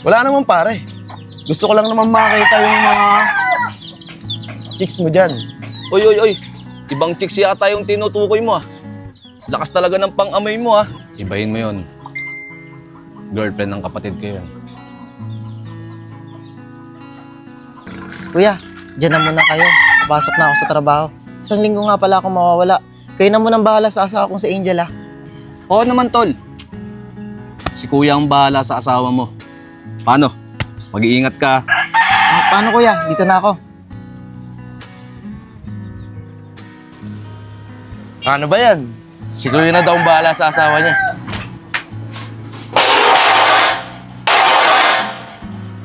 Wala naman pare. Gusto ko lang naman makita yung mga chicks mo dyan. Oy. Ibang chicks yata yung tinutukoy mo ah. Lakas talaga ng pang-amoy mo ah. Ibahin mo yun. Girlfriend ng kapatid ko yun. Kuya, dyan na muna kayo. Pasok na ako sa trabaho. Isang linggo nga pala akong mawawala. Kayo na munang bahala sa asawa kong si Angel ah. Oo naman tol. Si kuya ang bahala sa asawa mo. Paano? Mag-iingat ka. Paano kuya? Dito na ako. Ano ba yan? Si Kuya na daw ang bahala sa asawa niya.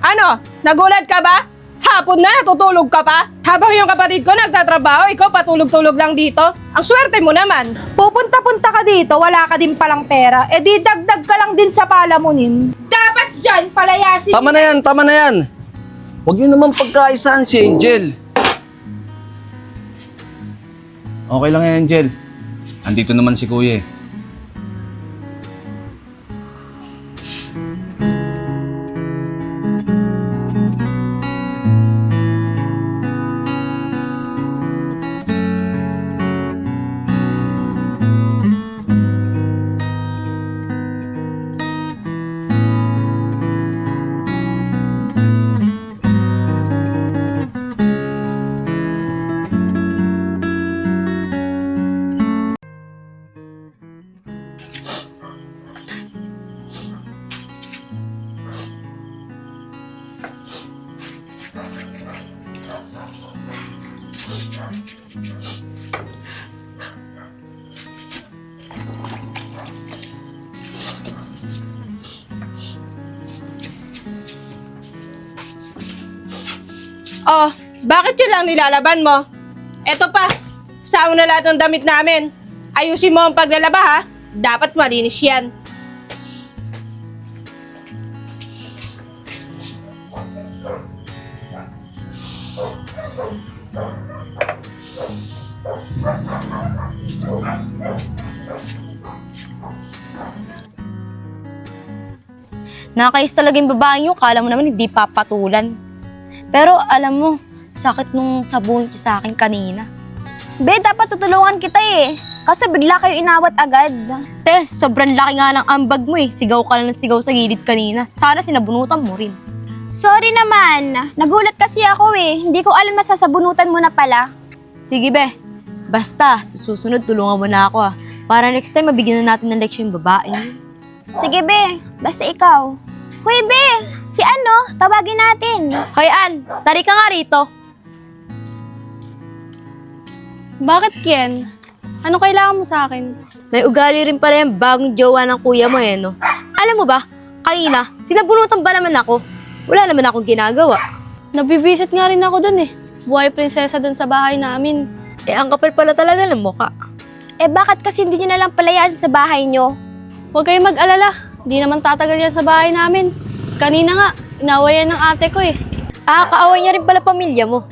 Ano? Nagulat ka ba? Hapon na, natutulog ka pa? Habang yung kapatid ko nagtatrabaho, ikaw patulog-tulog lang dito? Ang swerte mo naman. Pupunta-punta ka dito, wala ka din palang pera, eh di dagdag ka lang din sa palamunin. Dapat dyan, palayasin. Tama na yan. Huwag niyo naman pagkaisaan si Angel. Okay lang yan, Angel. Andito naman si kuya eh. Oh, bakit yun lang nilalaban mo? Eto pa, saong na lahat ng damit namin. Ayusin mo ang paglalaba ha. Dapat malinis yan. Nakakais talaga yung babaeng yun. Kala mo naman hindi papatulan. Pero alam mo, sakit nung sabon niya sa akin kanina. Be, dapat tutulungan kita eh. Kaso bigla kayo inawat agad. Te, sobrang laki nga ng ambag mo eh. Sigaw ka lang ng sigaw sa gilid kanina. Sana sinabunutan mo rin. Sorry naman. Nagulat kasi ako eh. Hindi ko alam masasabunutan mo na pala. Sige be, basta sa susunod tulungan mo na ako ah. Para next time mabigyan na natin ng leksyon yung babaeng yun. Sige be, basta ikaw. Hoy be, si ano, tawagin natin. Hoy Ann, tari ka nga rito. Bakit, Ken? Ano kailangan mo sa akin? May ugali rin pala yung bagong jowa ng kuya mo eh, no? Alam mo ba, kanina, sinabunutan ba naman ako? Wala naman akong ginagawa. Nabibisit nga rin ako dun eh. Buhay prinsesa dun sa bahay namin. Eh, ang kapal pala talaga ng mukha. Eh bakit kasi hindi nyo na lang palayasin sa bahay nyo? Huwag kayong mag-alala. Di naman tatagal yan sa bahay namin. Kanina nga, inawayan ng ate ko eh. Ah, kaaway niya rin pala pamilya mo.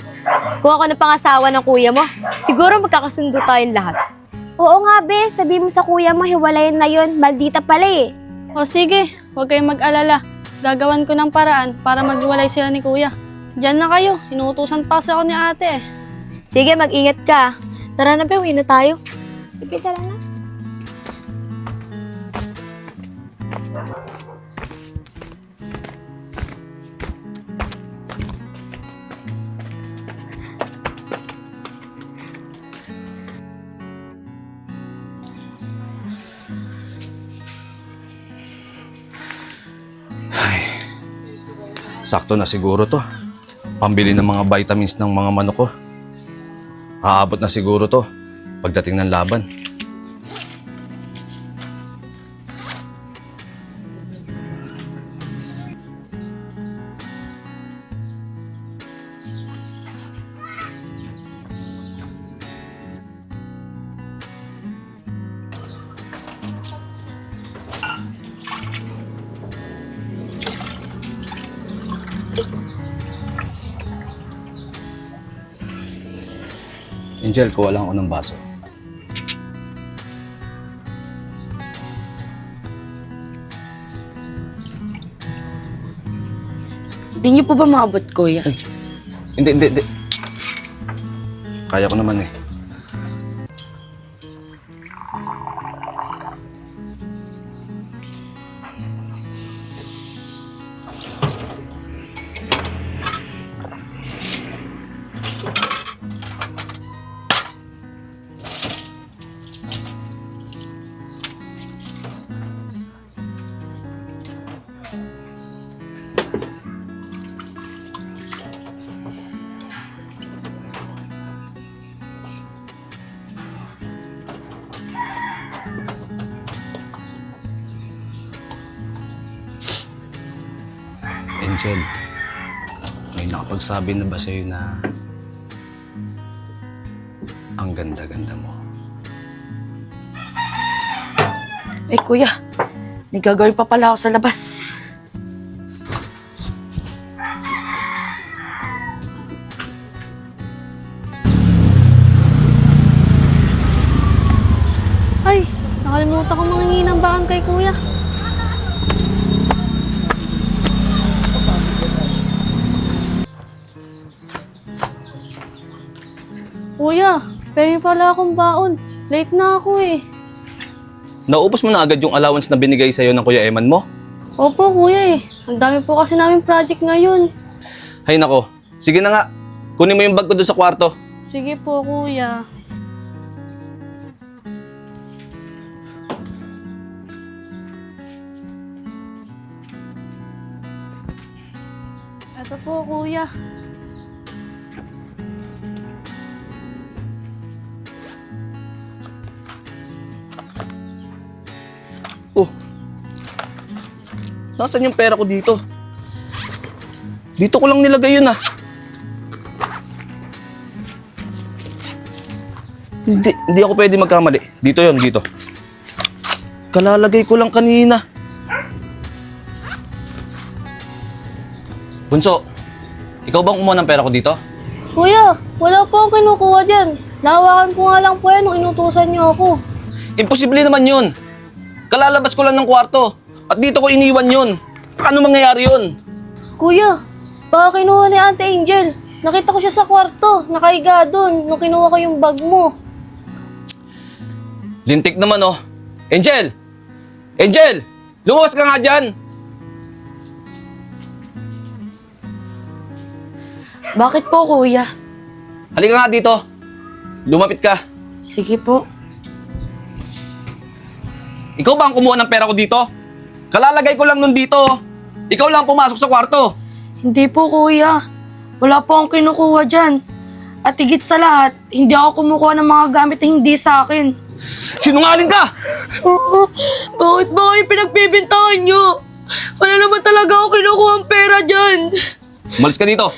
Kung ako na pangasawa ng kuya mo, siguro magkakasundo tayong lahat. Oo nga be, sabi mo sa kuya mo, hiwalayan na yun. Maldita pala eh. O sige, huwag kayong mag-alala. Gagawan ko ng paraan para maghiwalay sila ni kuya. Diyan na kayo, inuutusan pa ako ni ate eh. Sige, mag-ingat ka. Tara na ba, uwi na tayo. Sige, tara na. Sakto na siguro to. Pambili ng mga vitamins ng mga manok ko. Aabot na siguro to pagdating ng laban. Angel, kuha lang ako ng baso. Di niyo po ba maabot, kuya? Hindi. Kaya ko naman eh. Angel, may nakapagsabi na ba sa'yo na ang ganda-ganda mo? Eh, kuya, may gagawin pa pala ako sa labas. Ay, nakalimutan ko mangingi ng baon kay kuya. Kuya, pwede pala akong baon. Late na ako eh. Naubos mo na agad yung allowance na binigay sa'yo ng Kuya Eman mo? Opo, kuya eh. Ang dami po kasi namin project ngayon. Hay nako, sige na nga. Kunin mo yung bag ko doon sa kwarto. Sige po, kuya. Ito po, kuya. Oh, nasaan yung pera ko dito? Dito ko lang nilagay yun ah. Hindi ako pwede magkamali. Dito yun, dito. Kalalagay ko lang kanina. Bunso, ikaw bang kumuha ng pera ko dito? Kuya, wala po akong kinukuha dyan. Nahawakan ko nga lang po yan nung inutusan niyo ako. Imposible naman yun. Kalalabas ko lang ng kwarto. At dito ko iniwan yun. Paano mangyayari yun? Kuya, baka kinuha ni Ate Angel. Nakita ko siya sa kwarto, nakahiga doon nung kinuha ko yung bag mo. Lintik naman oh. Angel! Angel! Lumawas ka nga dyan! Bakit po, kuya? Halika nga dito. Lumapit ka. Sige po. Ikaw ba ang kumuha ng pera ko dito? Kalalagay ko lang nun dito. Ikaw lang pumasok sa kwarto. Hindi po, kuya. Wala po akong kinukuha dyan. At higit sa lahat, hindi ako kumukuha ng mga gamit na hindi sa akin. Sinungaling ka! Bakit ba kayo pinagbibintangan nyo? Wala naman talaga ako kinukuha ang pera dyan. Umalis ka dito.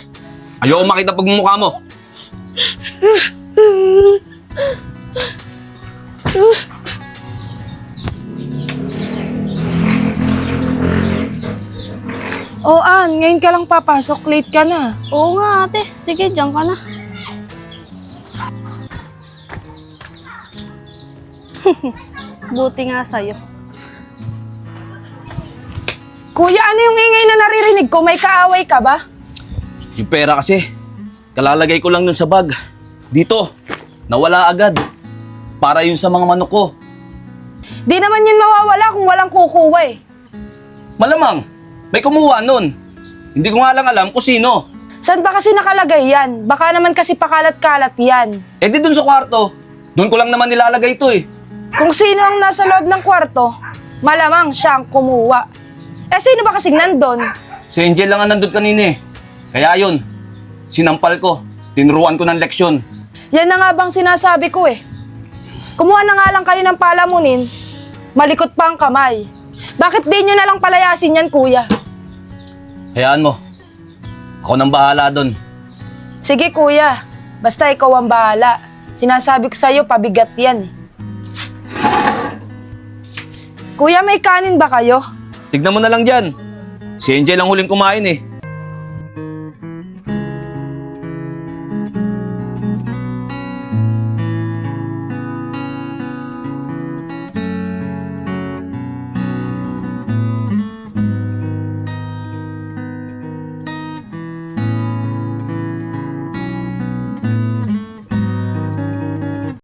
Ayoko makita pagmumukha mo. Oh, Ann, ngayon ka lang papasok. Late ka na. Oo nga ate, sige diyan ka na. Buti nga sa'yo. Kuya, ano yung ingay na naririnig ko? May kaaway ka ba? Yung pera kasi, kalalagay ko lang dun sa bag. Dito, nawala agad. Para yun sa mga manok ko. Di naman yun mawawala kung walang kukuha eh. Malamang, may kumuha nun. Hindi ko nga lang alam kung sino. Saan ba kasi nakalagay yan? Baka naman kasi pakalat-kalat yan. Eh di dun sa kwarto, dun ko lang naman nilalagay ito eh. Kung sino ang nasa loob ng kwarto, malamang siya ang kumuha. Eh sino ba kasing nandun? Si Angel lang ang nandun kanina eh. Kaya yun, sinampal ko. Tinuruan ko ng leksyon. Yan na nga bang sinasabi ko eh. Kumuha na nga lang kayo ng palamunin, malikot pa ang kamay. Bakit di nyo na lang palayasin yan, kuya? Hayaan mo. Ako nang bahala dun. Sige, kuya. Basta ikaw ang bahala. Sinasabi ko sa'yo, pabigat yan. Kuya, may kanin ba kayo? Tignan mo na lang dyan. Si Angel ang huling kumain eh.